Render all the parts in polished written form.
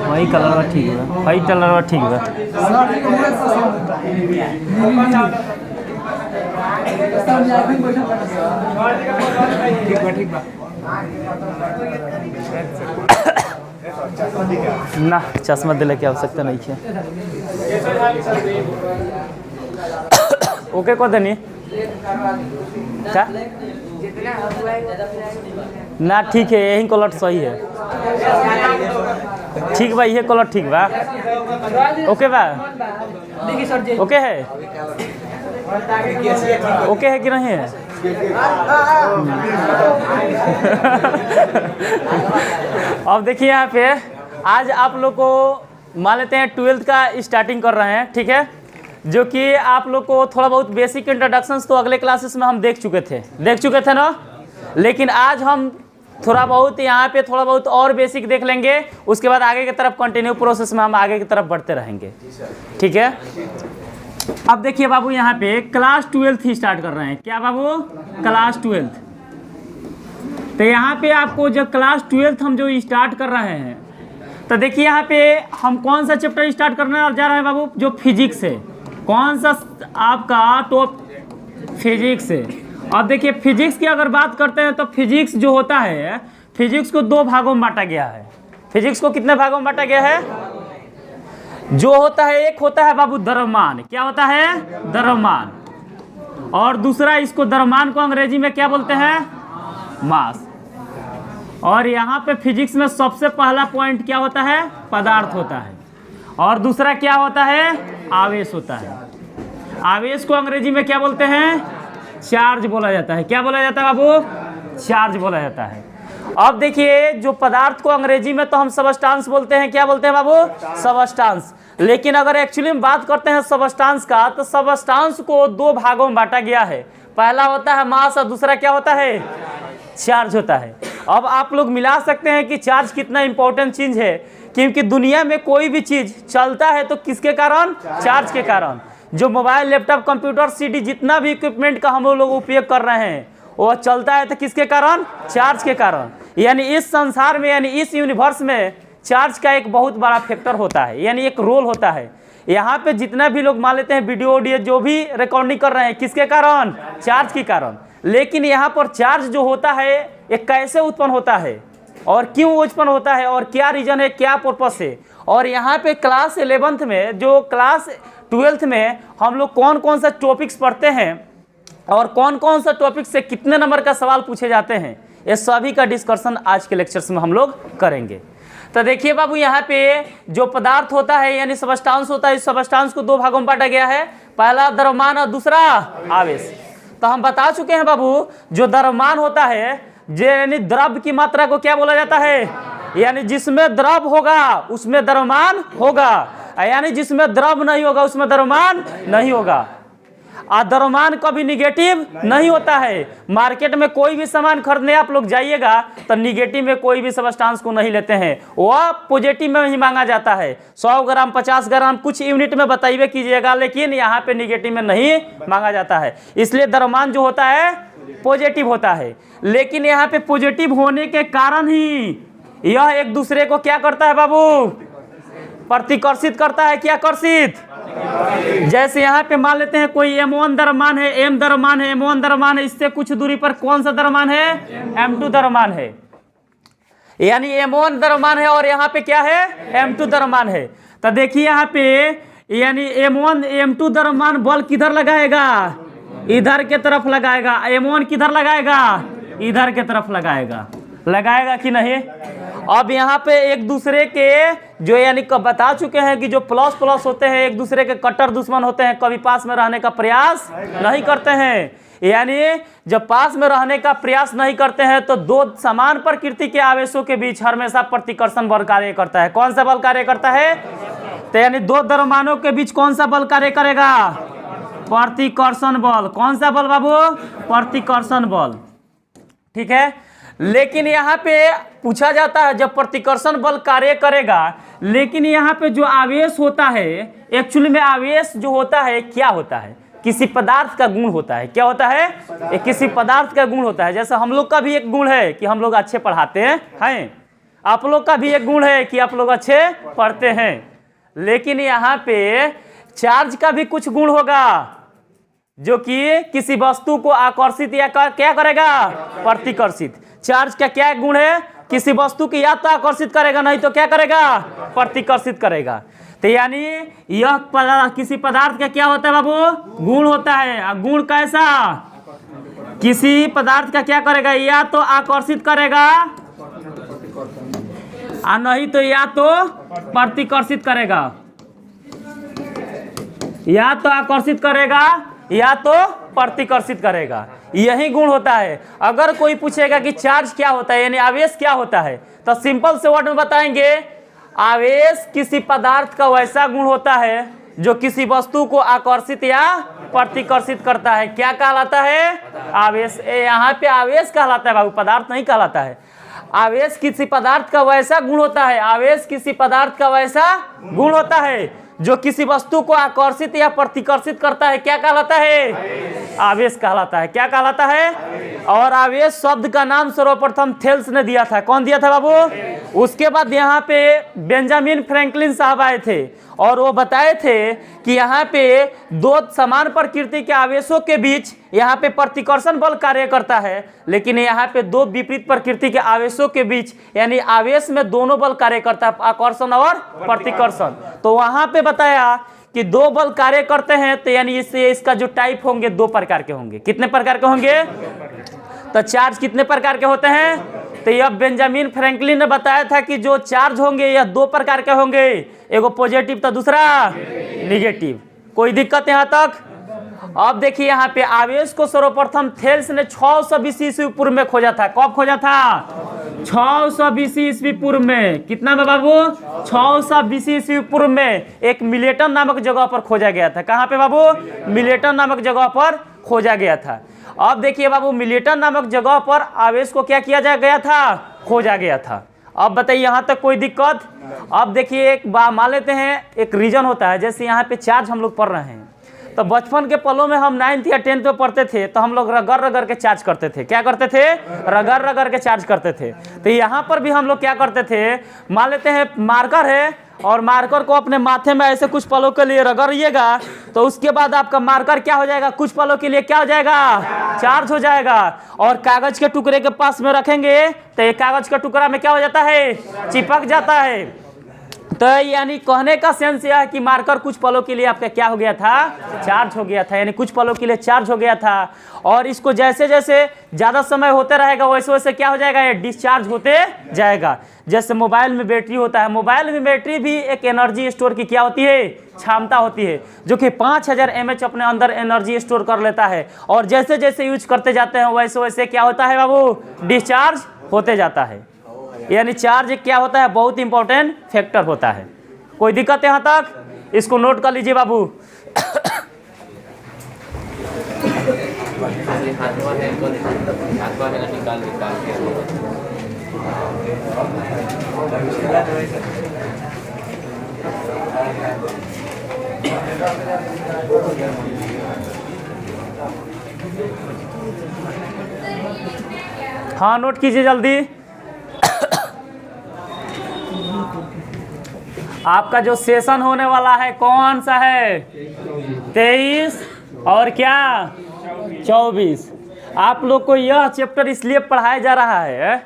वही कलर ठीक है, वही कलर ठीक है। ना चश्मा दिले की आवश्यकता नहीं है। ओके को देनी क्या ना, ठीक है, यही कलर सही है। ठीक बा, ये कलर ठीक बा। ओके बा, ओके है, ओके है कि नहीं है? अब देखिए यहाँ पे आज आप लोग को मान लेते हैं 12th का स्टार्टिंग कर रहे हैं, ठीक है, जो कि आप लोग को थोड़ा बहुत बेसिक इंट्रोडक्शंस तो अगले क्लासेस में हम देख चुके थे ना, लेकिन आज हम थोड़ा बहुत यहाँ पे थोड़ा बहुत और बेसिक देख लेंगे। उसके बाद आगे की तरफ कंटिन्यू प्रोसेस में हम आगे की तरफ बढ़ते रहेंगे, ठीक है। अब देखिए बाबू, यहाँ पे क्लास 12th ही स्टार्ट कर रहे हैं। क्या बाबू? Class 12th। तो यहाँ पे आपको जो क्लास 12th हम जो स्टार्ट कर रहे हैं, तो देखिए यहाँ पे हम कौन सा चैप्टर स्टार्ट करने जा रहे हैं बाबू? जो फिजिक्स है। कौन सा आपका? टॉप फिजिक्स है। अब देखिए फिजिक्स की अगर बात करते हैं तो फिजिक्स जो होता है, फिजिक्स को 2 भागों में बांटा गया है। फिजिक्स को कितने भागों में बांटा गया है? जो होता है, एक होता है बाबू द्रव्यमान। क्या होता है? द्रव्यमान। और दूसरा, इसको द्रव्यमान को अंग्रेजी में क्या बोलते हैं? मास। और यहाँ पे फिजिक्स में सबसे पहला पॉइंट क्या होता है? पदार्थ होता है। और दूसरा क्या होता है? आवेश होता है। आवेश को अंग्रेजी में क्या बोलते हैं? चार्ज बोला जाता है। क्या बोला जाता है बाबू? चार्ज बोला जाता है। अब देखिए, जो पदार्थ को अंग्रेजी में तो हम सबस्टांस बोलते हैं। क्या बोलते हैं बाबू? सबस्टांस। लेकिन अगर एक्चुअली में बात करते हैं सबस्टांस का, तो सबस्टांस को 2 भागों में बांटा गया है। पहला होता है मास और दूसरा क्या होता है? चार्ज होता है। अब आप लोग मिला सकते हैं कि चार्ज कितना इंपॉर्टेंट चीज है, क्योंकि दुनिया में कोई भी चीज चलता है तो किसके कारण? चार्ज के कारण। जो मोबाइल, लैपटॉप, कंप्यूटर, सीडी, जितना भी इक्विपमेंट का हम लोग उपयोग कर रहे हैं, वो चलता है तो किसके कारण? चार्ज के कारण। यानी इस संसार में, यानी इस यूनिवर्स में चार्ज का एक बहुत बड़ा फैक्टर होता है, यानी एक रोल होता है। यहाँ पे जितना भी लोग मान लेते हैं वीडियो ऑडियो जो भी रिकॉर्डिंग कर रहे हैं, किसके कारण? चार्ज के कारण। लेकिन यहाँ पर चार्ज जो होता है, ये कैसे उत्पन्न होता है और क्यों उत्पन्न होता है और क्या रीजन है, क्या पर्पस है। और यहाँ पे क्लास 11th में, जो क्लास 12th में हम लोग कौन कौन सा टॉपिक्स पढ़ते हैं और कौन कौन सा टॉपिक से कितने नंबर का सवाल पूछे जाते हैं, ये सभी का डिस्कशन आज के लेक्चर्स में हम लोग करेंगे। तो देखिए बाबू, यहाँ पे जो पदार्थ होता है यानी सबस्टांस होता है, इस सबस्टांस को 2 भागों में बांटा गया है। पहला द्रव्यमान और दूसरा आवेश। तो हम बता चुके हैं बाबू, जो द्रव्यमान होता है, यानी द्रव्य की मात्रा को क्या बोला जाता है? यानी जिसमें द्रव होगा उसमें द्रव्यमान होगा, यानी जिसमें द्रव नहीं होगा उसमें द्रव्यमान नहीं होगा। द्रव्यमान कभी निगेटिव नहीं होता है। मार्केट में कोई भी सामान खरीदने आप लोग जाइएगा तो निगेटिव में कोई भी सबस्टांस को नहीं लेते हैं, वह पॉजिटिव में ही मांगा जाता है। 100 ग्राम, 50 ग्राम, कुछ यूनिट में बताइए कीजिएगा, लेकिन यहाँ पे निगेटिव में नहीं मांगा जाता है। इसलिए द्रव्यमान जो होता है पॉजिटिव होता है। लेकिन यहाँ पे पॉजिटिव होने के कारण ही यह एक दूसरे को क्या करता है बाबू? प्रतिकर्षित करता है। क्या कर्षित? जैसे यहाँ पे मान लेते हैं कोई M1 द्रव्यमान है, M द्रव्यमान है, M1 द्रव्यमान है, इससे कुछ दूरी पर कौन सा द्रव्यमान है? M2 द्रव्यमान है। यानी M1 द्रव्यमान है और यहाँ पे क्या है? M2 द्रव्यमान है। तो देखिए यहाँ पे, यानी M1 M2 द्रव्यमान बल किधर लगाएगा? इधर के तरफ लगाएगा। M1 किधर लगाएगा? इधर के तरफ लगाएगा। लगाएगा कि नहीं? अब यहाँ पे एक दूसरे के जो, यानी बता चुके हैं कि जो प्लस प्लस होते हैं एक दूसरे के कट्टर दुश्मन होते हैं, कभी पास में रहने का प्रयास नहीं करते हैं। यानी जब पास में रहने का प्रयास नहीं करते हैं तो 2 समान प्रकृति के आवेशों के बीच हमेशा प्रतिकर्षण बल कार्य करता है। कौन सा बल कार्य करता है? तो यानी 2 द्रव्यमानों के बीच कौन सा बल कार्य करेगा? प्रतिकर्षण बल। कौन सा बल बाबू? प्रतिकर्षण बल। ठीक है। लेकिन यहाँ पे पूछा जाता है, जब प्रतिकर्षण बल कार्य करेगा, लेकिन यहाँ पे जो आवेश होता है, एक्चुअली में आवेश जो होता है क्या होता है? किसी पदार्थ का गुण होता है। क्या होता है? ये किसी पदार्थ का गुण होता है। जैसे हम लोग का भी एक गुण है कि हम लोग अच्छे पढ़ाते हैं, आप लोग का भी एक गुण है कि आप लोग अच्छे पढ़ते हैं। लेकिन यहाँ पे चार्ज का भी कुछ गुण होगा जो कि किसी वस्तु को आकर्षित या क्या करेगा? प्रतिकर्षित। चार्ज का क्या गुण है? किसी वस्तु की या तो आकर्षित करेगा, नहीं तो क्या करेगा? प्रतिकर्षित करेगा। तो यानी यह किसी पदार्थ का क्या होता है बाबू? गुण होता है। गुण कैसा? किसी पदार्थ का क्या करेगा? या तो आकर्षित करेगा और नहीं तो या तो प्रतिकर्षित करेगा। या तो आकर्षित करेगा या तो प्रतिकर्षित करेगा, यही गुण होता है। अगर कोई पूछेगा कि चार्ज क्या होता है, यानी आवेश क्या होता है, तो सिंपल से वर्ड में बताएंगे, आवेश किसी पदार्थ का वैसा गुण होता है जो किसी वस्तु को आकर्षित या प्रतिकर्षित करता है। क्या कहलाता है? आवेश। यहाँ पे आवेश कहलाता है बाबू, पदार्थ नहीं कहलाता है। आवेश किसी पदार्थ का वैसा गुण होता है, आवेश किसी पदार्थ का वैसा गुण होता है जो किसी वस्तु को आकर्षित या प्रतिकर्षित करता है। क्या कहलाता है? आवेश कहलाता है। क्या कहलाता है? और आवेश शब्द का नाम सर्वप्रथम थेल्स ने दिया था। कौन दिया था बाबू? उसके बाद यहाँ पे बेंजामिन फ्रैंकलिन साहब आए थे और वो बताए थे कि यहाँ पे दो समान प्रकृति के आवेशों के बीच यहाँ पे प्रतिकर्षण बल कार्य करता है, लेकिन यहाँ पे दो विपरीत प्रकृति के आवेशों के बीच यानी आवेश में दोनों बल कार्य करता है, आकर्षण और प्रतिकर्षण। तो वहाँ पे बताया कि दो बल कार्य करते हैं, तो यानी इससे इसका जो टाइप होंगे दो प्रकार के होंगे। कितने प्रकार के होंगे? तो चार्ज कितने प्रकार के होते हैं? तो यह बेंजामिन फ्रैंकलिन ने बताया था कि जो चार्ज होंगे यह दो प्रकार के होंगे, एगो पॉजिटिव तो दूसरा निगेटिव। कोई दिक्कत यहाँ तक? अब देखिए यहाँ पे आवेश को सर्वप्रथम थेल्स ने 620 ईस्वी पूर्व में खोजा था। कब खोजा था? 620 ईस्वी पूर्व में। कितना में बाबू? 620 ईस्वी पूर्व में एक मिलेटन नामक जगह पर खोजा गया था। कहाँ पे बाबू? मिलेटन नामक जगह पर खोजा गया था। अब देखिए बाबू, मिलेटन नामक जगह पर आवेश को क्या किया गया था? खोजा गया था। अब बताइए यहाँ तक कोई दिक्कत? अब देखिए एक बात मान लेते हैं, एक रीजन होता है, जैसे यहाँ पे चार्ज हम लोग पढ़ रहे हैं, तो बचपन के पलों में हम 9th या 10th में पढ़ते थे तो हम लोग रगड़ रगड़ के चार्ज करते थे। क्या करते थे? रगड़ रगड़ के चार्ज करते थे। तो यहाँ पर भी हम लोग क्या करते थे, मान लेते हैं मार्कर है और मार्कर को अपने माथे में ऐसे कुछ पलों के लिए रगड़िएगा, तो उसके बाद आपका मार्कर क्या हो जाएगा? कुछ पलों के लिए क्या हो जाएगा? चार्ज हो जाएगा। और कागज के टुकड़े के पास में रखेंगे तो ये कागज का टुकड़ा में क्या हो जाता है? चिपक जाता है। तो यानी कहने का सेंस यह है कि मार्कर कुछ पलों के लिए आपका क्या हो गया था? चार्ज हो गया था, यानी कुछ पलों के लिए चार्ज हो गया था। और इसको जैसे जैसे ज़्यादा समय होते रहेगा वैसे वैसे क्या हो जाएगा? ये डिस्चार्ज होते जाएगा। जैसे मोबाइल में बैटरी होता है, मोबाइल में बैटरी भी एक एनर्जी स्टोर की क्या होती है? क्षमता होती है, जो कि 5000 mAh अपने अंदर एनर्जी स्टोर कर लेता है। और जैसे जैसे यूज करते जाते हैं वैसे वैसे क्या होता है बाबू? डिस्चार्ज होते जाता है। यानी चार्ज क्या होता है? बहुत इंपॉर्टेंट फैक्टर होता है। कोई दिक्कत यहाँ तक? इसको नोट कर लीजिए बाबू। हाँ, नोट कीजिए जल्दी। आपका जो सेशन होने वाला है कौन सा है? 23 और क्या 24। आप लोग को यह चैप्टर इसलिए पढ़ाया जा रहा है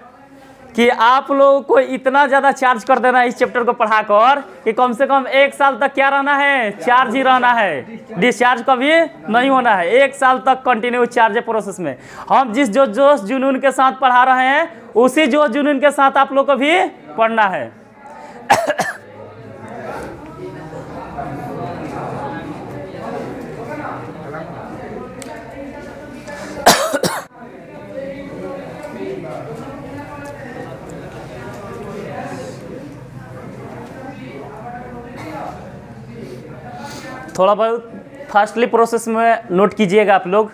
कि आप लोगों को इतना ज़्यादा चार्ज कर देना है इस चैप्टर को पढ़ाकर कि कम से कम 1 साल तक क्या रहना है? चार्ज ही रहना है, डिस्चार्ज कभी नहीं होना है। 1 साल तक कंटिन्यू चार्ज प्रोसेस में हम जिस जोश जुनून के साथ पढ़ा रहे हैं उसी जोश जुनून के साथ आप लोग को भी पढ़ना है। थोड़ा बहुत फास्टली प्रोसेस में नोट कीजिएगा आप लोग।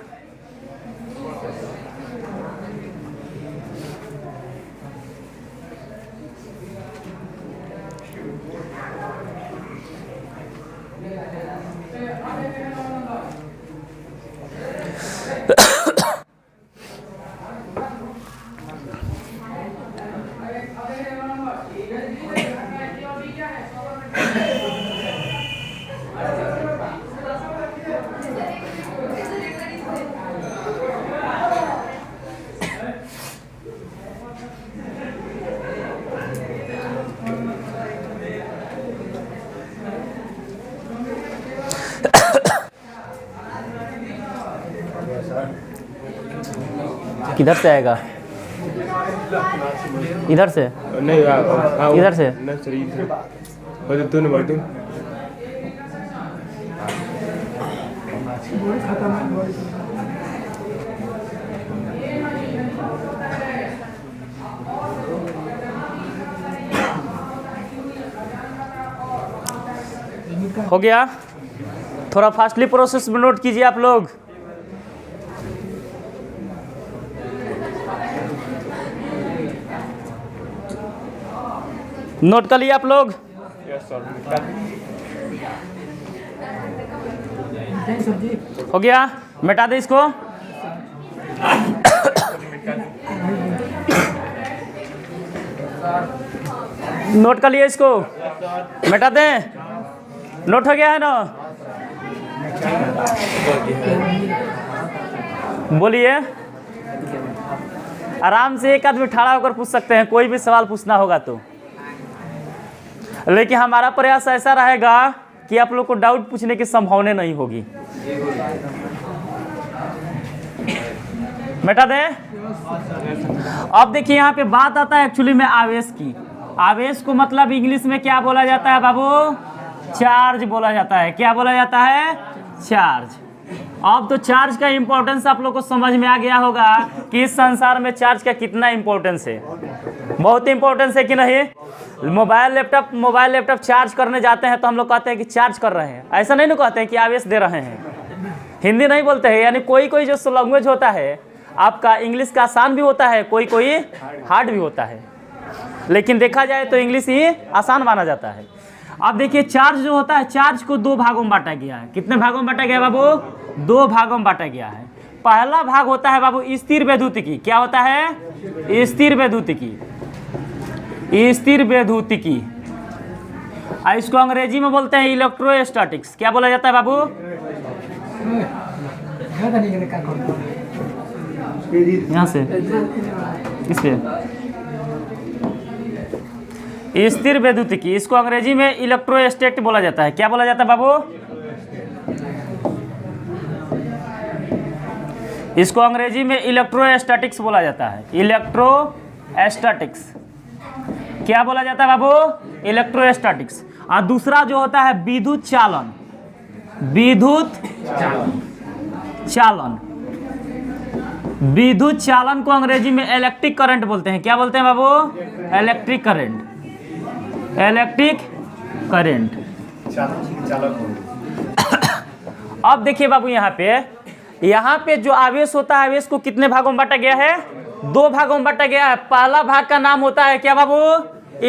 किधर से आएगा? इधर से नहीं इधर से नहीं सर इधर तो नहीं बढ़ती हो गया। थोड़ा फास्टली प्रोसेस में नोट कीजिए आप लोग। नोट कर लिए आप लोग? Yes sir. हो गया, मिटा दे इसको। नोट कर लिए इसको, मिटा दें। नोट हो गया है ना? बोलिए। आराम से एक आदमी खड़ा होकर पूछ सकते हैं, कोई भी सवाल पूछना होगा तो। लेकिन हमारा प्रयास ऐसा रहेगा कि आप लोग को डाउट पूछने की संभावना नहीं होगी। मिटा दें। अब देखिए यहाँ पे बात आता है एक्चुअली में आवेश की। आवेश को मतलब इंग्लिश में क्या बोला जाता है बाबू? चार्ज बोला जाता है। क्या बोला जाता है? चार्ज। अब तो चार्ज का इंपॉर्टेंस आप लोग को समझ में आ गया होगा कि इस संसार में चार्ज का कितना इंपॉर्टेंस है। बहुत इंपॉर्टेंस है कि नहीं? मोबाइल लैपटॉप चार्ज करने जाते हैं तो हम लोग कहते हैं कि चार्ज कर रहे हैं, ऐसा नहीं ना कहते हैं कि आवेश दे रहे हैं। हिंदी नहीं बोलते हैं। यानी कोई कोई जो लैंग्वेज होता है आपका इंग्लिश का आसान भी होता है, कोई कोई हार्ड भी होता है, लेकिन देखा जाए तो इंग्लिश ही आसान माना जाता है। अब देखिए चार्ज जो होता है, चार्ज को दो भागों में बांटा गया है। कितने भागों में बांटा गया है बाबू? दो भागों में बांटा गया है। पहला भाग होता है बाबू स्थिर वैद्युतिकी। क्या होता है? स्थिर वैद्युतिकी। स्थिर वैद्युतिकी, इसको अंग्रेजी में बोलते हैं इलेक्ट्रोस्टैटिक्स। क्या बोला जाता है बाबू? यहाँ से इस पे स्थिर वैद्युतिकी, इसको अंग्रेजी में इलेक्ट्रोस्टैटिक बोला जाता है। क्या बोला जाता है बाबू? इसको अंग्रेजी में इलेक्ट्रोस्टैटिक्स बोला जाता है। इलेक्ट्रोस्टैटिक्स। क्या बोला जाता है बाबू? इलेक्ट्रोस्टैटिक्स। और दूसरा जो होता है विद्युत चालन। विद्युत चालन। विद्युत चालन को अंग्रेजी में इलेक्ट्रिक करंट बोलते हैं। क्या बोलते हैं बाबू? Electric current. Electric current. अब देखिए बाबू यहाँ पे जो आवेश होता है, आवेश को कितने भागों में बांटा गया है? दो भागों में बांटा गया है। पहला भाग का नाम होता है क्या बाबू?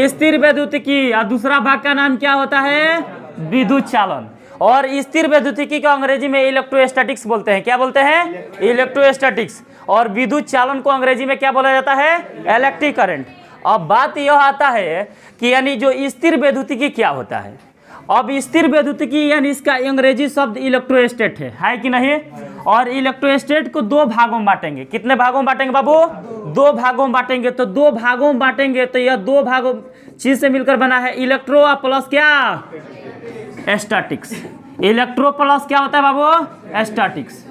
स्थिर वैद्युतिकी। और दूसरा भाग का नाम क्या होता है? विद्युत चालन। और स्थिर वैद्युतिकी को अंग्रेजी में इलेक्ट्रोस्टैटिक्स बोलते हैं। क्या बोलते हैं? इलेक्ट्रोस्टैटिक्स। और विद्युत चालन को अंग्रेजी में क्या बोला जाता है? Electric current. अब बात यह आता है कि यानी जो स्थिर वैद्युतिकी क्या होता है। अब स्थिर वैद्युतिकी यानी इसका अंग्रेजी शब्द इलेक्ट्रोस्टैट है कि नहीं? और इलेक्ट्रोस्टैट को दो भागों में बांटेंगे। कितने भागों में बांटेंगे बाबू? दो भागों में बांटेंगे। तो दो भागों में बांटेंगे तो यह दो भागों चीज से मिलकर बना है इलेक्ट्रो प्लस क्या? स्टैटिक्स। इलेक्ट्रो प्लस क्या होता है बाबू? स्टैटिक्स।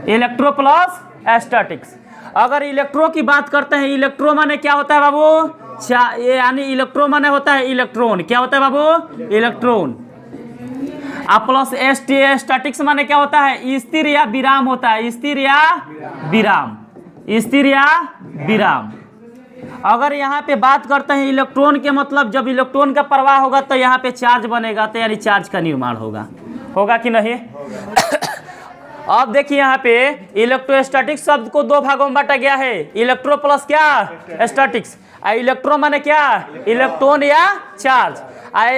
Electro plus statics. अगर इलेक्ट्रो की बात करते हैं, इलेक्ट्रो माने क्या होता है बाबू? यानी इलेक्ट्रो माने होता है इलेक्ट्रॉन। क्या होता है बाबू? इलेक्ट्रॉन। प्लस स्टैटिक्स माने क्या होता है? स्थिर या विराम होता है। स्थिर या विराम। स्थिर या विराम। अगर यहाँ पे बात करते हैं इलेक्ट्रॉन के मतलब जब इलेक्ट्रॉन का प्रवाह होगा तो यहाँ पे चार्ज बनेगा, तो यानी चार्ज का निर्माण होगा कि नहीं? अब देखिए यहाँ पे इलेक्ट्रोस्टैटिक्स शब्द को दो भागों में बांटा गया है। इलेक्ट्रो प्लस क्या? स्टैटिक्स। इलेक्ट्रो माने क्या? इलेक्ट्रॉन या चार्ज।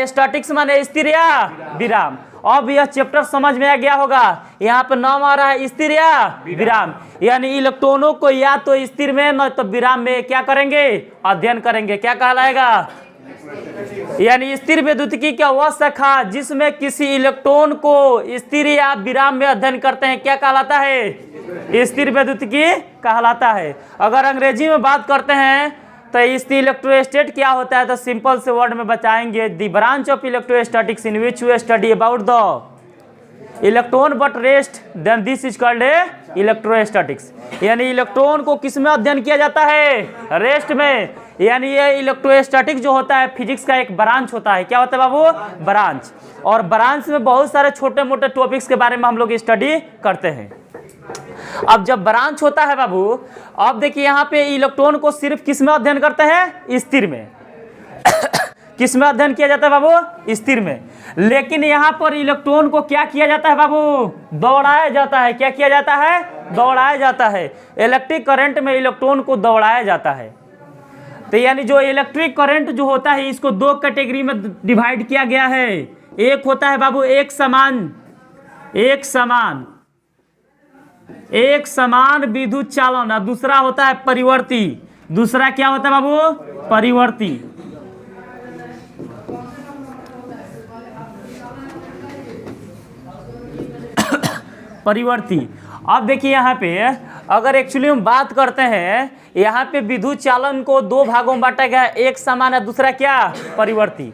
स्टैटिक्स माने स्थिर या विराम। अब यह चैप्टर समझ में आ गया होगा। यहाँ पे नाम आ रहा है स्थिर या विराम, यानी इलेक्ट्रॉनों को या तो स्थिर में न तो विराम में क्या करेंगे, अध्ययन करेंगे। क्या कहलाएगा, यानी स्थिर विद्युतिकी क्या वह शाखा जिसमें किसी इलेक्ट्रॉन को स्थिर या विराम में अध्ययन करते हैं क्या कहलाता है, स्थिर विद्युतिकी कहलाता है। अगर अंग्रेजी में बात करते हैं तो इस इलेक्ट्रोस्टेट क्या होता है, तो सिंपल से वर्ड में बताएंगे, the branch of electrostatics in which we study about the electron but rest than this is called electrostatics. यानी इलेक्ट्रॉन को किस में अध्ययन किया जाता है, रेस्ट में। यानी ये इलेक्ट्रोस्टैटिक जो होता है फिजिक्स का एक ब्रांच होता है। क्या होता है बाबू, ब्रांच। और ब्रांच में बहुत सारे छोटे मोटे टॉपिक्स के बारे में हम लोग स्टडी करते हैं। अब जब ब्रांच होता है बाबू, अब देखिए यहाँ पे इलेक्ट्रॉन को सिर्फ किस में अध्ययन करते हैं, स्थिर में। किस में अध्ययन किया जाता है बाबू, स्थिर में। लेकिन यहाँ पर इलेक्ट्रॉन को क्या किया जाता है बाबू, दौड़ाया जाता है। क्या किया जाता है, दौड़ाया जाता है। इलेक्ट्रिक करंट में इलेक्ट्रॉन को दौड़ाया जाता है। तो यानी जो इलेक्ट्रिक करंट जो होता है इसको दो कैटेगरी में डिवाइड किया गया है। एक होता है बाबू एक समान विद्युत चालन, और दूसरा होता है परिवर्ती। दूसरा क्या होता है बाबू, परिवर्ती। परिवर्ती। अब देखिए यहाँ पे अगर एक्चुअली हम बात करते हैं, यहाँ पे विद्युत चालन को दो भागों में बांटा गया है, एक समान है, दूसरा क्या, परिवर्ती।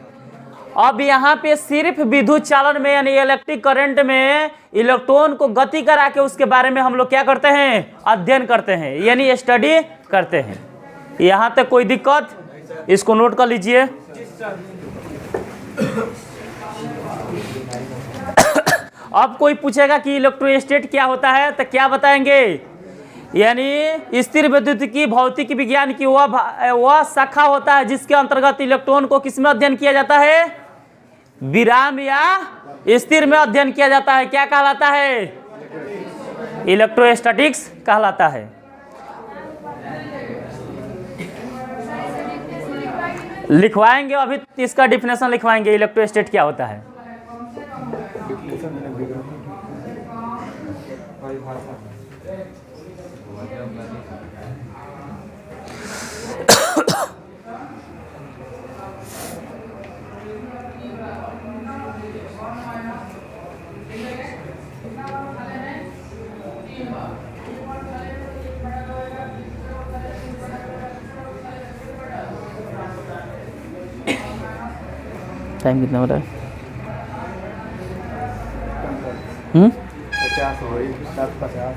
अब यहाँ पे सिर्फ विद्युत चालन में यानी इलेक्ट्रिक करंट में इलेक्ट्रॉन को गति करा के उसके बारे में हम लोग क्या करते हैं, अध्ययन करते हैं, यानी स्टडी करते हैं। यहाँ तक कोई दिक्कत, इसको नोट कर लीजिए। अब कोई पूछेगा कि इलेक्ट्रोस्टैट क्या होता है, तो क्या बताएंगे, यानी स्थिर विद्युतिकी भौतिक विज्ञान की वह शाखा होता है जिसके अंतर्गत इलेक्ट्रॉन को किस में अध्ययन किया जाता है, विराम या स्थिर में अध्ययन किया जाता है। क्या कहलाता है, इलेक्ट्रोस्टैटिक्स कहलाता है। लिखवाएंगे, अभी इसका डिफिनेशन लिखवाएंगे, इलेक्ट्रोस्टैट क्या होता है। टाइम कितना हो रहा है, 50 हो गई, 50।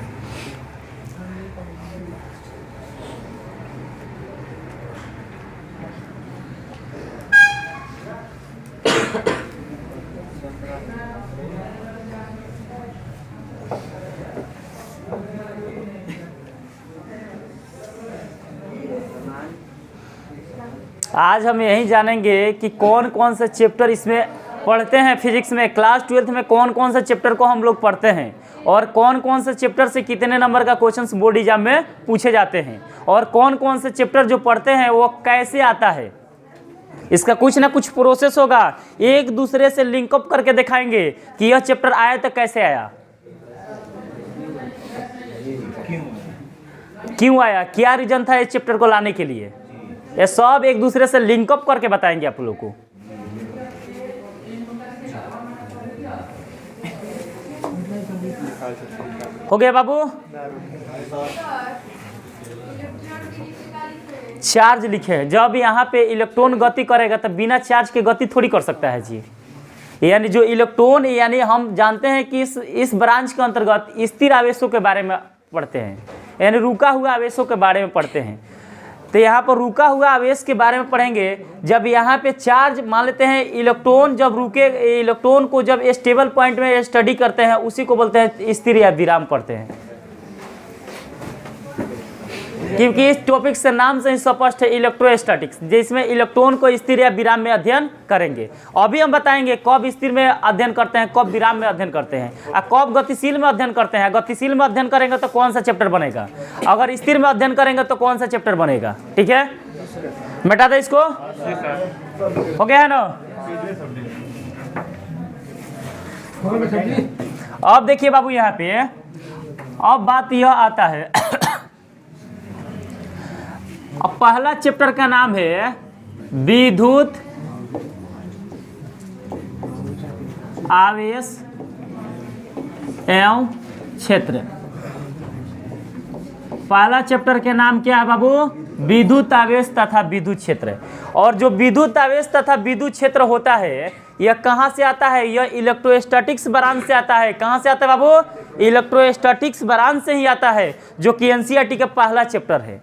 आज हम यही जानेंगे कि कौन कौन से चैप्टर इसमें पढ़ते हैं। फिजिक्स में क्लास 12th में कौन कौन से चैप्टर को हम लोग पढ़ते हैं, और कौन कौन से चैप्टर से कितने नंबर का क्वेश्चंस बोर्ड एग्जाम में पूछे जाते हैं, और कौन कौन से चैप्टर जो पढ़ते हैं वो कैसे आता है। इसका कुछ ना कुछ प्रोसेस होगा, एक दूसरे से लिंकअप करके दिखाएंगे कि यह चैप्टर आया तो कैसे आया, क्यों आया, क्या रीजन था इस चैप्टर को लाने के लिए। ये सब एक दूसरे से लिंकअप करके बताएंगे आप लोगों को। हो गया बाबू, चार्ज लिखे। जब यहाँ पे इलेक्ट्रॉन गति करेगा तो बिना चार्ज के गति थोड़ी कर सकता है जी। यानी जो इलेक्ट्रॉन, यानी हम जानते हैं कि इस ब्रांच के अंतर्गत स्थिर आवेशों के बारे में पढ़ते हैं, यानी रुका हुआ आवेशों के बारे में पढ़ते हैं। तो यहाँ पर रुका हुआ आवेश के बारे में पढ़ेंगे। जब यहाँ पे चार्ज मान लेते हैं, इलेक्ट्रॉन जब रुके, इलेक्ट्रॉन को जब स्टेबल पॉइंट में स्टडी करते हैं उसी को बोलते हैं स्थिर या विराम पढ़ते हैं। क्योंकि इस टॉपिक से नाम से ही स्पष्ट है, इलेक्ट्रोस्टैटिक्स, जिसमें इलेक्ट्रॉन को स्थिर या विराम में अध्ययन करेंगे। अभी हम बताएंगे कब स्थिर में अध्ययन करते हैं, कब विराम में अध्ययन करते हैं, और कब गतिशील में अध्ययन करते हैं। गतिशील में अध्ययन करेंगे तो कौन सा चैप्टर बनेगा, अगर स्थिर में अध्ययन करेंगे तो कौन सा चैप्टर बनेगा। ठीक है, मिटा दे इसको, हो गया है ना। अब देखिए बाबू यहाँ पे अब बात यह आता है अब पहला चैप्टर का नाम है विद्युत आवेश एवं क्षेत्र। पहला चैप्टर के नाम क्या है बाबू? विद्युत आवेश तथा विद्युत क्षेत्र। और जो विद्युत आवेश तथा विद्युत क्षेत्र होता है यह कहाँ से आता है? यह इलेक्ट्रोस्टैटिक्स ब्रांच से आता है। कहाँ से आता है बाबू? इलेक्ट्रोस्टैटिक्स ब्रांच से ही आता है, जो कि एनसीईआरटी का पहला चैप्टर है।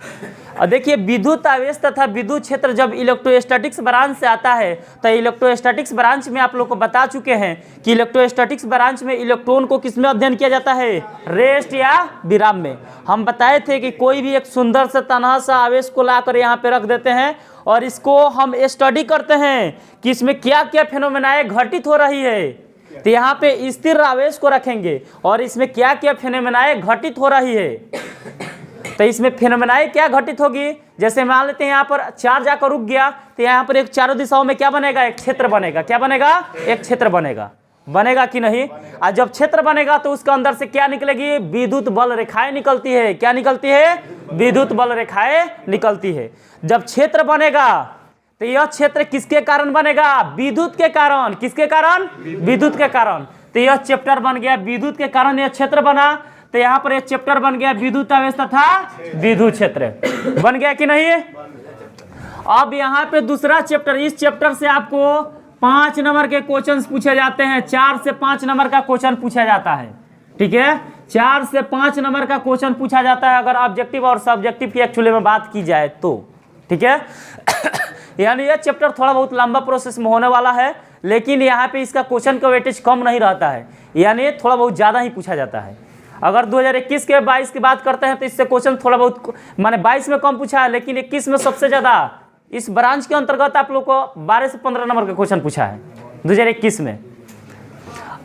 और देखिए विद्युत आवेश तथा विद्युत क्षेत्र जब इलेक्ट्रोस्टैटिक्स ब्रांच से आता है तो इलेक्ट्रोस्टैटिक्स ब्रांच में आप लोग को बता चुके हैं कि इलेक्ट्रोस्टैटिक्स ब्रांच में इलेक्ट्रॉन को किसमें अध्ययन किया जाता है? रेस्ट या विराम में। हम बताए थे कि कोई भी एक सुंदर सा तनहा सा आवेश को लाकर यहाँ पे रख देते हैं और इसको हम स्टडी करते हैं कि इसमें क्या क्या फेनोमेनाएं घटित हो रही है। तो यहाँ पे स्थिर आवेश को रखेंगे और इसमें क्या क्या फेनोमेनाएं घटित हो रही है। तो इसमें फेनोमेनाएं क्या घटित होगी? जैसे मान लेते हैं यहाँ पर चार्ज आकर रुक गया तो यहाँ पर एक चारों दिशाओं में क्या बनेगा? एक क्षेत्र बनेगा। क्या बनेगा? एक क्षेत्र बनेगा। बनेगा कि नहीं? और जब क्षेत्र बनेगा तो उसके अंदर से क्या निकलेगी? विद्युत बल रेखाएं निकलती है। क्या निकलती है? विद्युत बल रेखाएं निकलती है। जब क्षेत्र बनेगा तो यह क्षेत्र किसके कारण बनेगा? विद्युत के कारण। किसके कारण? विद्युत के कारण। तो यह चैप्टर बन गया विद्युत के कारण यह क्षेत्र बना। तो यहाँ पर एक चैप्टर बन गया विद्युत आवेश तथा विद्युत क्षेत्र। बन गया कि नहीं? अब यहाँ पे दूसरा चैप्टर, इस चैप्टर से आपको 5 नंबर के क्वेश्चन पूछे जाते हैं। 4 से 5 नंबर का क्वेश्चन पूछा जाता है। ठीक है, 4 से 5 नंबर का क्वेश्चन पूछा जाता है अगर ऑब्जेक्टिव और सब्जेक्टिव की एक्चुअली में बात की जाए तो। ठीक है यानी यह चैप्टर थोड़ा बहुत लंबा प्रोसेस में होने वाला है, लेकिन यहाँ पे इसका क्वेश्चन का वेटेज कम नहीं रहता है, यानी थोड़ा बहुत ज़्यादा ही पूछा जाता है। अगर 2021 के 22 की बात करते हैं तो इससे क्वेश्चन थोड़ा बहुत माने 22 में कम पूछा है, लेकिन 21 में सबसे ज़्यादा इस ब्रांच के अंतर्गत आप लोग को 12 से 15 नंबर का क्वेश्चन पूछा है 2021 में।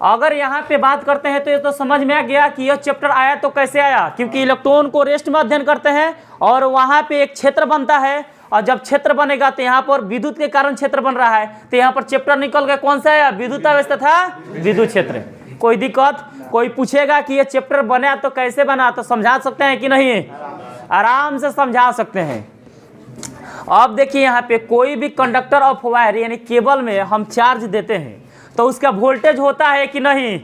अगर यहाँ पे बात करते हैं तो ये तो समझ में आ गया कि यह चैप्टर आया तो कैसे आया, क्योंकि इलेक्ट्रॉन को रेस्ट में अध्ययन करते हैं और वहाँ पे एक क्षेत्र बनता है और जब क्षेत्र बनेगा तो यहाँ पर विद्युत के कारण क्षेत्र बन रहा है। तो यहाँ पर चैप्टर निकल गया कौन सा है? विद्युत आवेश तथा विद्युत क्षेत्र। कोई दिक्कत? कोई पूछेगा कि ये चैप्टर बना तो कैसे बना, तो समझा सकते हैं कि नहीं? आराम से समझा सकते हैं। अब देखिए यहाँ पे कोई भी कंडक्टर ऑफ वायर यानी केबल में हम चार्ज देते हैं तो उसका वोल्टेज होता है कि नहीं?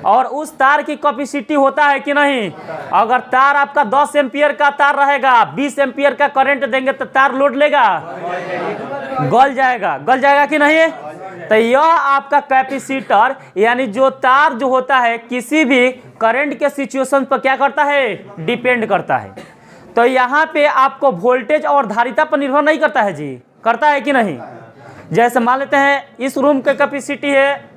और उस तार की कैपेसिटी होता है कि नहीं? अगर तार आपका 10 एम्पियर का तार रहेगा, 20 एम्पियर का करंट देंगे तो तार लोड लेगा? गल जाएगा। गल जाएगा कि नहीं? तो यह आपका कैपेसिटर यानी जो तार जो होता है किसी भी करंट के सिचुएशन पर क्या करता है? डिपेंड करता है। तो यहाँ पे आपको वोल्टेज और धारिता पर निर्भर नहीं करता है जी, करता है कि नहीं? जैसे मान लेते हैं इस रूम की कैपेसिटी है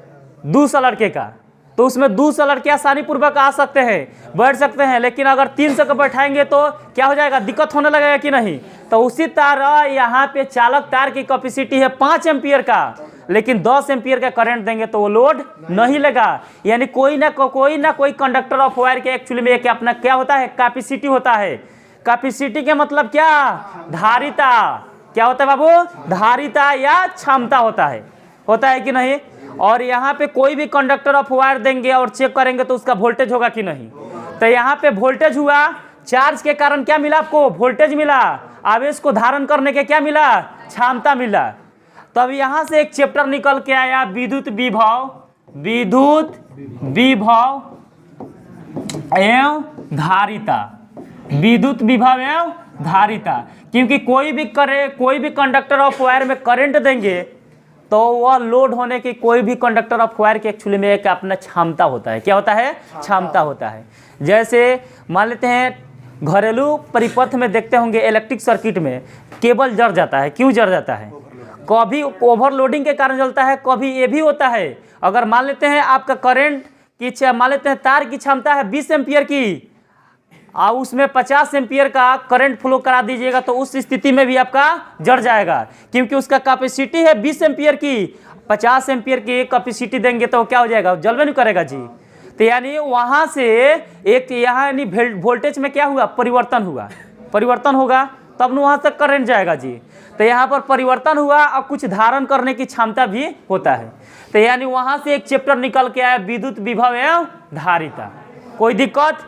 200 लड़के का, तो उसमें 200 लड़के आसानी पूर्वक आ सकते हैं, बैठ सकते हैं, लेकिन अगर 300 को बैठाएंगे तो क्या हो जाएगा? दिक्कत होने लगेगा कि नहीं? तो उसी तरह यहाँ पे चालक तार की कैपेसिटी है 5 एम्पियर का, लेकिन 10 एम्पियर का करंट देंगे तो वो लोड नहीं लेगा। यानी कोई ना कोई कंडक्टर ऑफ वायर के एक्चुअली में एक अपना क्या होता है? कैपेसिटी होता है। कैपेसिटी के मतलब क्या? धारिता। क्या होता है बाबू? धारिता या क्षमता होता है कि नहीं? और यहाँ पे कोई भी कंडक्टर ऑफ वायर देंगे और चेक करेंगे तो उसका वोल्टेज होगा कि नहीं? तो यहाँ पे वोल्टेज हुआ, चार्ज के कारण क्या मिला आपको? वोल्टेज मिला। आवेश को धारण करने के क्या मिला? क्षमता मिला। तब यहाँ से एक चैप्टर निकल के आया विद्युत विभव एवं धारिता। विद्युत विभव एवं धारिता, क्योंकि कोई भी कंडक्टर ऑफ वायर में करंट देंगे तो वह लोड होने की कोई भी कंडक्टर ऑफ वायर के एक्चुअली में एक अपना क्षमता होता है। क्या होता है? क्षमता होता है। जैसे मान लेते हैं घरेलू परिपथ में देखते होंगे इलेक्ट्रिक सर्किट में केबल जल जाता है। क्यों जल जाता है? कभी ओवरलोडिंग के कारण जलता है, कभी ये भी होता है अगर मान लेते हैं आपका करंट की मान लेते हैं तार की क्षमता है 20 एम्पियर की और उसमें 50 एम्पियर का करंट फ्लो करा दीजिएगा तो उस स्थिति में भी आपका जड़ जाएगा, क्योंकि उसका कैपेसिटी है 20 एम्पियर की। 50 एम्पियर की कैपेसिटी देंगे तो क्या हो जाएगा? जलवे नहीं करेगा जी। तो यानी वहाँ से एक यहाँ यानी वोल्टेज में क्या हुआ? परिवर्तन होगा। तब न वहाँ तक करंट जाएगा जी। तो यहाँ पर परिवर्तन हुआ और कुछ धारण करने की क्षमता भी होता है। तो यानी वहाँ से एक चैप्टर निकल के आया विद्युत विभव एवं धारिता। कोई दिक्कत?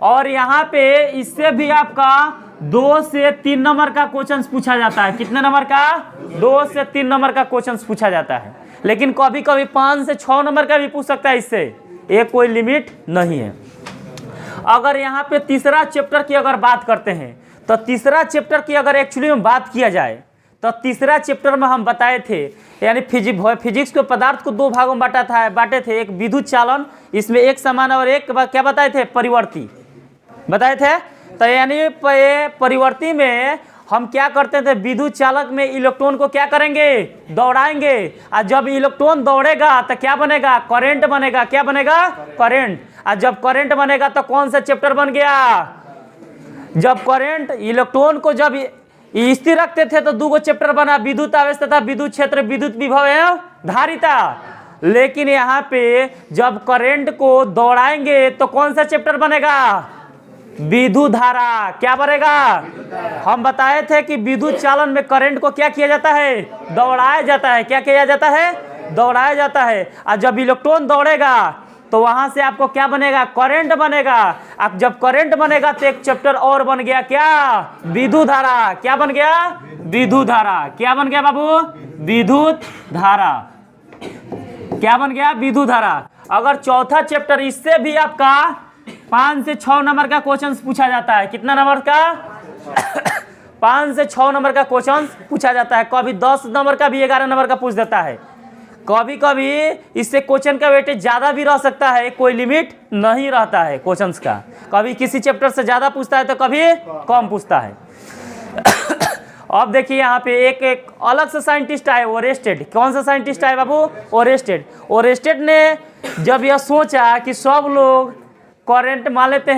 और यहाँ पे इससे भी आपका 2 से 3 नंबर का क्वेश्चन पूछा जाता है। कितने नंबर का? 2 से 3 नंबर का क्वेश्चन पूछा जाता है। लेकिन कभी कभी 5 से 6 नंबर का भी पूछ सकता है, इससे एक कोई लिमिट नहीं है। अगर यहाँ पे तीसरा चैप्टर की अगर बात करते हैं तो तीसरा चैप्टर की अगर एक्चुअली में बात किया जाए तो तीसरा चैप्टर में हम बताए थे, यानी फिजिक्स को पदार्थ को 2 भागों में बांटे थे। एक विद्युत चालन, इसमें एक समान और एक क्या बताए थे? परिवर्ती बताए थे। तो यानी परिवर्ती में हम क्या करते थे? विद्युत चालक में इलेक्ट्रॉन को क्या करेंगे? दौड़ाएंगे। और जब इलेक्ट्रॉन दौड़ेगा तो क्या बनेगा? करंट बनेगा। क्या बनेगा? करंट। और जब करंट बनेगा तो कौन सा चैप्टर बन गया? जब करंट इलेक्ट्रॉन को जब स्थिर रखते थे तो 2 चैप्टर बना, विद्युत आवेश तथा विद्युत क्षेत्र, विद्युत विभव एवं धारिता। लेकिन यहाँ पे जब करंट को दौड़ाएंगे तो कौन सा चैप्टर बनेगा? विद्युत धारा। क्या बनेगा? हम बताए थे कि विद्युत चालन में करंट को क्या किया जाता है? दौड़ाया जाता है। क्या किया जाता है? दौड़ाया जाता है। और जब इलेक्ट्रॉन दौड़ेगा तो वहां से आपको क्या बनेगा? करंट बनेगा। अब जब करंट बनेगा तो एक चैप्टर और बन गया, क्या? विद्युत धारा। क्या बन गया? विद्युत धारा। क्या बन गया बाबू? विद्युत धारा। क्या बन गया? विद्युत धारा। अगर चौथा चैप्टर, इससे भी आपका 5 से 6 नंबर का क्वेश्चन पूछा जाता है। कितना नंबर का? 5 से 6 नंबर का क्वेश्चन पूछा जाता है। कभी 10 नंबर का भी 11 नंबर का पूछ देता है। कभी कभी इससे क्वेश्चन का वेटेज ज़्यादा भी रह सकता है, कोई लिमिट नहीं रहता है क्वेश्चंस का। कभी किसी चैप्टर से ज़्यादा पूछता है तो कभी कम पूछता है। अब देखिए यहाँ पे एक अलग से साइंटिस्ट आए, ओरेस्टेड। कौन सा साइंटिस्ट आए बाबू? ओरेस्टेड। ओरेस्टेड ने जब यह सोचा कि सब लोग करंट मान लेते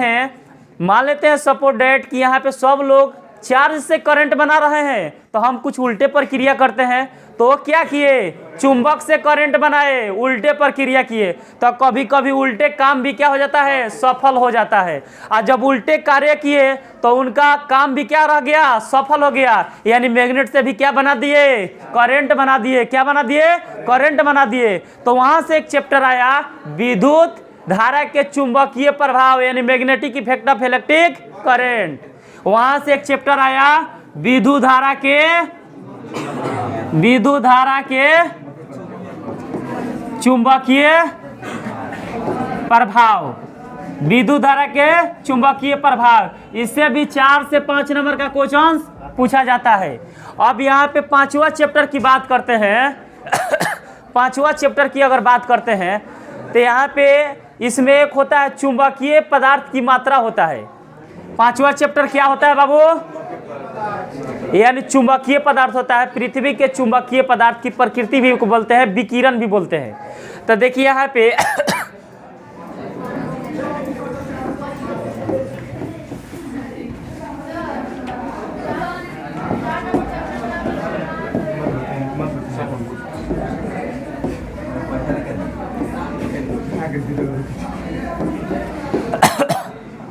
हैं सपोज डेट कि यहाँ पे सब लोग चार्ज से करंट बना रहे हैं, तो हम कुछ उल्टे प्रक्रिया करते हैं। तो क्या किए? चुंबक से करंट बनाए, उल्टे प्रक्रिया किए। तो कभी कभी उल्टे काम भी क्या हो जाता है? सफल हो जाता है। और जब उल्टे कार्य किए तो उनका काम भी क्या रह गया? सफल हो गया। यानी मैग्नेट से भी क्या बना दिए? करंट बना दिए। क्या बना दिए? करंट बना दिए। तो वहां से एक चैप्टर आया विद्युत धारा के चुंबकीय प्रभाव, यानी magnetic effect of electric current. वहां से एक चैप्टर आया विद्युत धारा के चुंबकीय प्रभाव। विद्युत धारा के चुंबकीय प्रभाव, इससे भी 4 से 5 नंबर का क्वेश्चन पूछा जाता है। अब यहाँ पे 5वां चैप्टर की बात करते हैं। 5वां चैप्टर की अगर बात करते हैं तो यहाँ पे इसमें एक होता है चुंबकीय पदार्थ की मात्रा होता है। 5वां चैप्टर क्या होता है बाबू? यानी चुंबकीय पदार्थ होता है। पृथ्वी के चुंबकीय पदार्थ की प्रकृति भी बोलते हैं, विकिरण भी बोलते हैं। तो देखिए यहाँ पे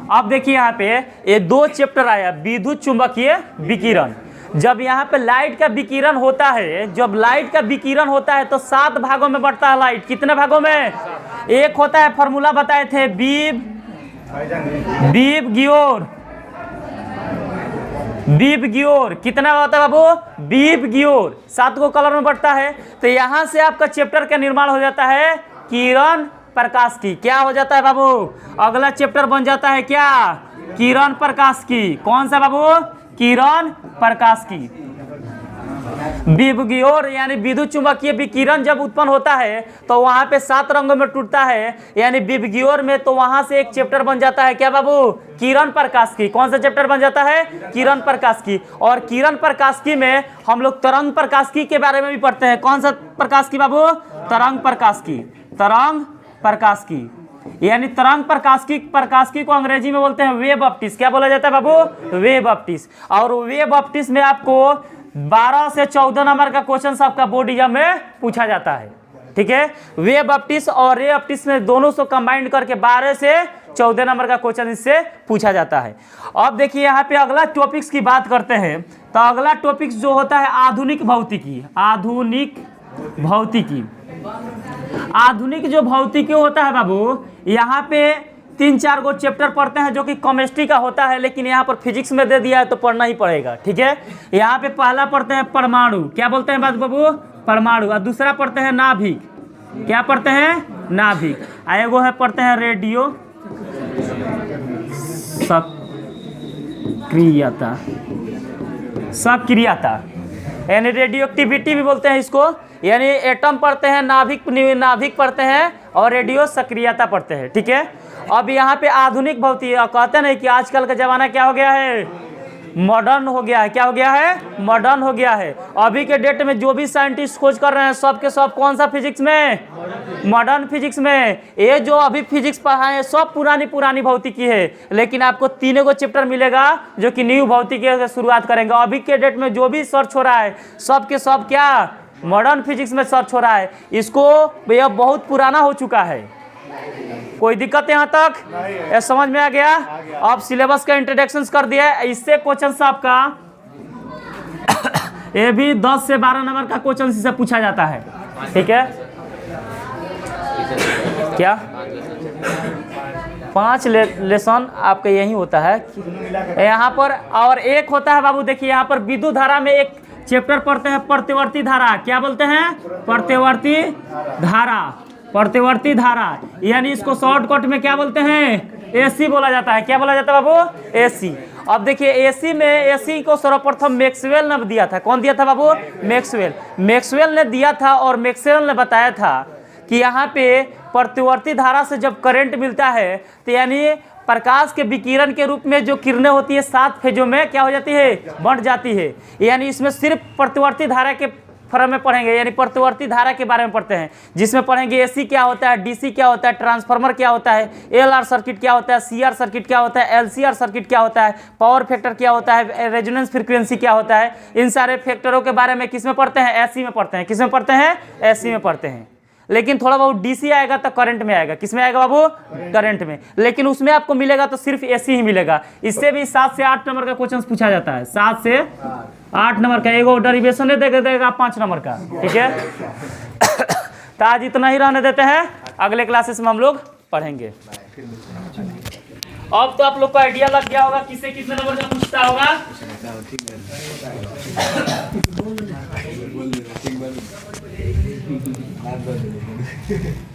अब देखिए यहाँ पे ये 2 चैप्टर आया, विद्युत चुंबकीय विकिरण। जब यहाँ पे लाइट का विकिरण होता है, जब लाइट का विकिरण होता है तो 7 भागों में बढ़ता है लाइट। कितने भागों में? एक होता है, फॉर्मूला बताए थे, बीब गियोर। कितना होता है बाबू? बीब गियोर। 7 को कलर में बढ़ता है। तो यहाँ से आपका चैप्टर का निर्माण हो जाता है किरण प्रकाश की। क्या हो जाता है बाबू? अगला चैप्टर बन जाता है क्या? किरण प्रकाश की। कौन सा बाबू? किरण प्रकाश की। विभगियोर यानी विद्युत चुंबकीय विकिरण जब उत्पन्न होता है तो वहां पे 7 रंगों में टूटता है, यानी विभगियोर में। तो वहां से एक चैप्टर बन जाता है क्या बाबू? किरण प्रकाश की। कौन सा चैप्टर बन जाता है? किरण प्रकाश की। और किरण प्रकाश की में हम लोग तरंग प्रकाश की के बारे में भी पढ़ते हैं। कौन सा प्रकाश की बाबू? तरंग प्रकाश की। तरंग प्रकाश की यानी तरंग प्रकाश की को अंग्रेजी में बोलते हैं वेव ऑप्टिक्स। क्या बोला जाता है बाबू? Wave optics. और वेव ऑप्टिक्स में आपको 12 से 14 नंबर का क्वेश्चन आपका बोर्ड एग्जाम में पूछा जाता है। ठीक है, वेव ऑप्टिक्स और रे ऑप्टिक्स में दोनों से कंबाइंड करके 12 से 14 नंबर का क्वेश्चन इससे पूछा जाता है। अब देखिए यहाँ पे अगला टॉपिक्स की बात करते हैं, तो अगला टॉपिक्स जो होता है आधुनिक भौतिकी। आधुनिक भौतिकी, आधुनिक जो भौतिकी होता है बाबू, यहाँ पे 3-4 गो चैप्टर पढ़ते हैं जो कि केमिस्ट्री का होता है, लेकिन यहाँ पर फिजिक्स में दे दिया है तो पढ़ना ही पड़ेगा, ठीक है। यहाँ पे पहला पढ़ते हैं परमाणु, क्या बोलते हैं बाबू, परमाणु। और दूसरा पढ़ते हैं नाभिक, क्या पढ़ते हैं, नाभिक। एगो है पढ़ते हैं रेडियो सक्रियता, सक्रियता यानी रेडियो एक्टिविटी भी बोलते हैं इसको, यानी एटम पढ़ते हैं, नाभिक पढ़ते हैं और रेडियो सक्रियता पढ़ते हैं, ठीक है। अब यहाँ पे आधुनिक भौतिकी कहते हैं कि आजकल का ज़माना क्या हो गया है, मॉडर्न हो गया है। क्या हो गया है, मॉडर्न हो गया है। अभी के डेट में जो भी साइंटिस्ट खोज कर रहे हैं सब के सब कौन सा फिजिक्स में, मॉडर्न फिजिक्स में। ये जो अभी फिजिक्स पढ़ाए सब पुरानी भौतिकी है, लेकिन आपको 3 गो चैप्टर मिलेगा जो कि न्यू भौतिकी से शुरुआत करेंगे। अभी के डेट में जो भी सर्च हो रहा है सब के सब क्या, मॉडर्न फिजिक्स में सर्च हो रहा है। इसको यह बहुत पुराना हो चुका है। कोई दिक्कत यहाँ तक, ये समझ में आ गया। अब सिलेबस का इंट्रोडक्शन कर दिया। इससे क्वेश्चन आपका ये भी 10 से 12 नंबर का क्वेश्चन से पूछा जाता है, ठीक है। क्या 5 लेसन आपका यही होता है यहाँ पर। और एक होता है बाबू, देखिए यहाँ पर विद्युत धारा में एक चैप्टर पढ़ते हैं प्रतिवर्ती धारा। क्या बोलते हैं, प्रतिवर्ती धारा। प्रतिवर्ती धारा यानी इसको शॉर्टकट में क्या बोलते हैं, एसी बोला जाता है। क्या बोला जाता है बाबू, एसी। अब देखिए एसी को सर्वप्रथम मैक्सवेल ने दिया था। कौन दिया था बाबू, मैक्सवेल ने दिया था। और मैक्सवेल ने बताया था कि यहाँ पे प्रतिवर्ती धारा से जब करंट मिलता है तो यानी प्रकाश के विकिरण के रूप में जो किरणें होती है 7 फेजों में क्या हो जाती है, बंट जाती है। यानी इसमें सिर्फ प्रतिवर्ती धारा के फॉर्म में पढ़ेंगे, यानी प्रतिवर्ती धारा के बारे में पढ़ते हैं, जिसमें पढ़ेंगे एसी क्या होता है, डीसी क्या होता है, ट्रांसफार्मर क्या होता है, एलआर सर्किट क्या होता है, सीआर सर्किट क्या होता है, एलसीआर सर्किट क्या होता है, पावर फैक्टर क्या होता है, रेजोनेंस फ्रीक्वेंसी क्या होता है। इन सारे फैक्टरों के बारे में किस में पढ़ते हैं, एसी में पढ़ते हैं। किस में पढ़ते हैं, एसी में पढ़ते हैं। लेकिन थोड़ा बहुत डीसी आएगा तो करंट में आएगा। किस में आएगा बाबू, करंट में। लेकिन उसमें आपको मिलेगा तो सिर्फ एसी ही मिलेगा। इससे भी 7 से 8 नंबर का क्वेश्चन पूछा जाता है। 7 से 8 नंबर का एगो डेरिवेशन देगा 5 नंबर का, ठीक है। तो आज इतना ही रहने देते हैं, अगले क्लासेस में हम लोग पढ़ेंगे। अब तो आप लोग को आइडिया लग गया होगा किससे कितने नंबर का पूछता होगा।